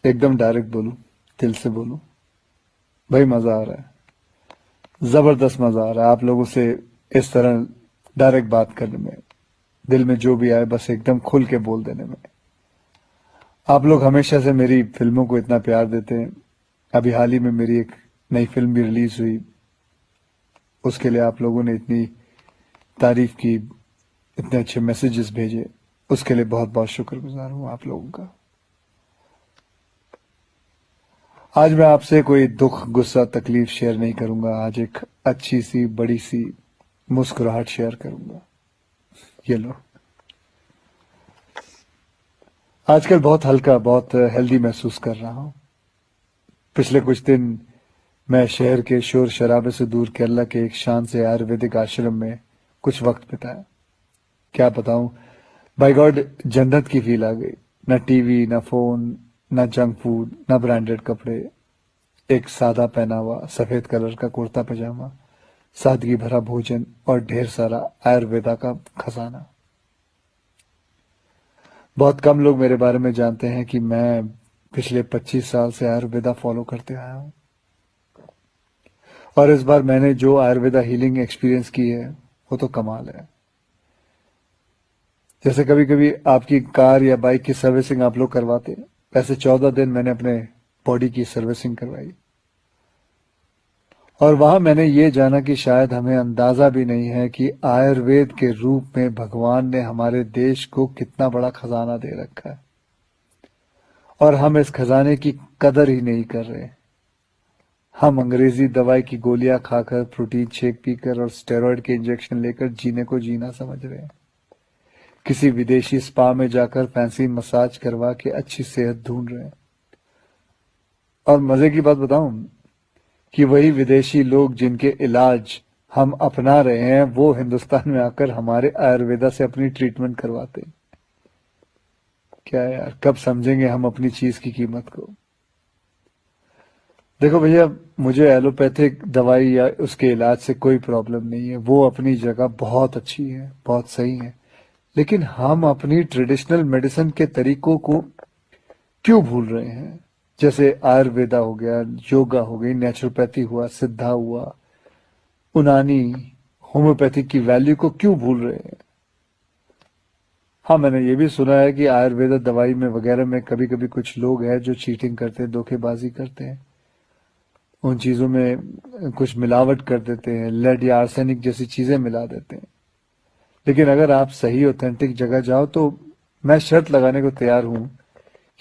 एकदम डायरेक्ट बोलूं, दिल से बोलूं, भाई मजा आ रहा है, जबरदस्त मजा आ रहा है आप लोगों से इस तरह डायरेक्ट बात करने में। दिल में जो भी आए बस एकदम खुल के बोल देने में। आप लोग हमेशा से मेरी फिल्मों को इतना प्यार देते हैं। अभी हाल ही में मेरी एक नई फिल्म भी रिलीज हुई, उसके लिए आप लोगों ने इतनी तारीफ की, इतने अच्छे मैसेजेस भेजे, उसके लिए बहुत बहुत शुक्रगुजार हूं आप लोगों का। आज मैं आपसे कोई दुख गुस्सा तकलीफ शेयर नहीं करूंगा। आज एक अच्छी सी बड़ी सी मुस्कुराहट शेयर करूंगा। ये लो। आजकल बहुत हल्का, बहुत हेल्दी महसूस कर रहा हूं। पिछले कुछ दिन मैं शहर के शोर शराबे से दूर केरला के एक शांत से आयुर्वेदिक आश्रम में कुछ वक्त बिताया। क्या बताऊं, बाय गॉड जन्नत की फील आ गई। न टीवी, न फोन, न जंक फूड, न ब्रांडेड कपड़े। एक सादा पहनावा, सफेद कलर का कुर्ता पजामा, सादगी भरा भोजन और ढेर सारा आयुर्वेदा का खजाना। बहुत कम लोग मेरे बारे में जानते हैं कि मैं पिछले 25 साल से आयुर्वेदा फॉलो करते आया हूं। और इस बार मैंने जो आयुर्वेदा हीलिंग एक्सपीरियंस की है वो तो कमाल है। जैसे कभी कभी आपकी कार या बाइक की सर्विसिंग आप लोग करवाते हैं, वैसे 14 दिन मैंने अपने बॉडी की सर्विसिंग करवाई। और वहां मैंने ये जाना कि शायद हमें अंदाजा भी नहीं है कि आयुर्वेद के रूप में भगवान ने हमारे देश को कितना बड़ा खजाना दे रखा है, और हम इस खजाने की कदर ही नहीं कर रहे। हम अंग्रेजी दवाई की गोलियां खाकर, प्रोटीन शेक पीकर और स्टेरॉइड के इंजेक्शन लेकर जीने को जीना समझ रहे हैं। किसी विदेशी स्पा में जाकर फैंसी मसाज करवा के अच्छी सेहत ढूंढ रहे हैं। और मजे की बात बताऊं, कि वही विदेशी लोग जिनके इलाज हम अपना रहे हैं वो हिंदुस्तान में आकर हमारे आयुर्वेदा से अपनी ट्रीटमेंट करवाते हैं। क्या यार, कब समझेंगे हम अपनी चीज की कीमत को। देखो भैया, मुझे एलोपैथिक दवाई या उसके इलाज से कोई प्रॉब्लम नहीं है, वो अपनी जगह बहुत अच्छी है, बहुत सही है। लेकिन हम अपनी ट्रेडिशनल मेडिसिन के तरीकों को क्यों भूल रहे हैं? जैसे आयुर्वेदा हो गया, योगा हो गई, नेचुरोपैथी हुआ, सिद्धा हुआ, उनानी, होम्योपैथिक की वैल्यू को क्यों भूल रहे हैं? हाँ, मैंने ये भी सुना है कि आयुर्वेदा दवाई में वगैरह में कभी कभी कुछ लोग हैं जो चीटिंग करते हैं, धोखेबाजी करते हैं, उन चीजों में कुछ मिलावट कर देते हैं, लेड या आर्सेनिक जैसी चीजें मिला देते हैं। लेकिन अगर आप सही ऑथेंटिक जगह जाओ तो मैं शर्त लगाने को तैयार हूं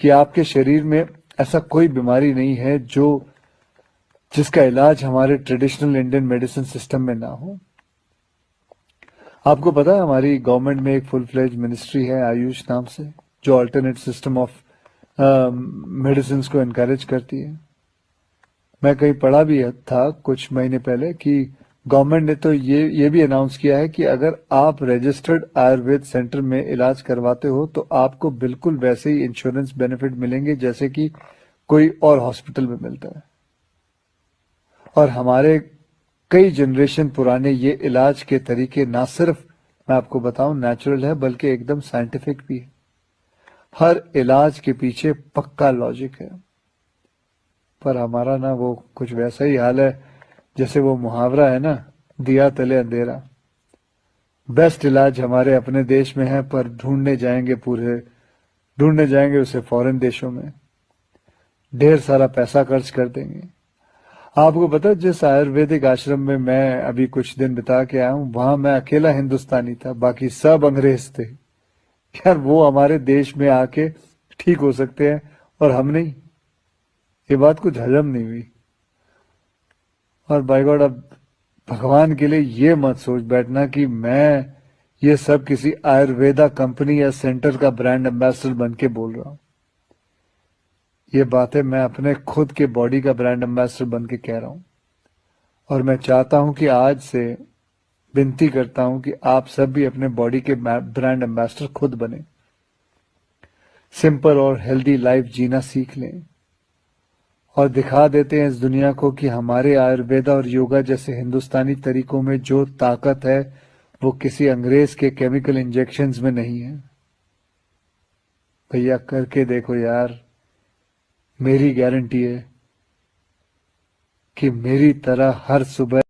कि आपके शरीर में ऐसा कोई बीमारी नहीं है जो जिसका इलाज हमारे ट्रेडिशनल इंडियन मेडिसिन सिस्टम में ना हो। आपको पता है हमारी गवर्नमेंट में एक फुल फ्लेज मिनिस्ट्री है आयुष नाम से, जो अल्टरनेट सिस्टम ऑफ मेडिसिन को एनकरेज करती है। मैं कहीं पढ़ा भी था कुछ महीने पहले कि गवर्नमेंट ने तो ये भी अनाउंस किया है कि अगर आप रजिस्टर्ड आयुर्वेद सेंटर में इलाज करवाते हो तो आपको बिल्कुल वैसे ही इंश्योरेंस बेनिफिट मिलेंगे जैसे कि कोई और हॉस्पिटल में मिलता है। और हमारे कई जनरेशन पुराने ये इलाज के तरीके ना सिर्फ, मैं आपको बताऊं, नेचुरल है बल्कि एकदम साइंटिफिक भी है। हर इलाज के पीछे पक्का लॉजिक है। पर हमारा ना वो कुछ वैसा ही हाल है जैसे वो मुहावरा है ना, दिया तले अंधेरा। बेस्ट इलाज हमारे अपने देश में है पर ढूंढने जाएंगे उसे फॉरेन देशों में, ढेर सारा पैसा खर्च कर देंगे। आपको पता है जिस आयुर्वेदिक आश्रम में मैं अभी कुछ दिन बिता के आया हूं, वहां मैं अकेला हिंदुस्तानी था, बाकी सब अंग्रेज थे। यार, वो हमारे देश में आके ठीक हो सकते हैं और हम नहीं। ये बात कुछ हजम नहीं हुई। और बाय गॉड, अब भगवान के लिए ये मत सोच बैठना कि मैं ये सब किसी आयुर्वेदा कंपनी या सेंटर का ब्रांड एम्बेसडर बन के बोल रहा हूं। ये बातें मैं अपने खुद के बॉडी का ब्रांड एम्बेसडर बन के कह रहा हूं। और मैं चाहता हूं कि आज से विनती करता हूं कि आप सब भी अपने बॉडी के ब्रांड एम्बेसडर खुद बने, सिंपल और हेल्दी लाइफ जीना सीख लें और दिखा देते हैं इस दुनिया को कि हमारे आयुर्वेदा और योगा जैसे हिंदुस्तानी तरीकों में जो ताकत है वो किसी अंग्रेज के केमिकल इंजेक्शंस में नहीं है। भैया, करके देखो यार, मेरी गारंटी है कि मेरी तरह हर सुबह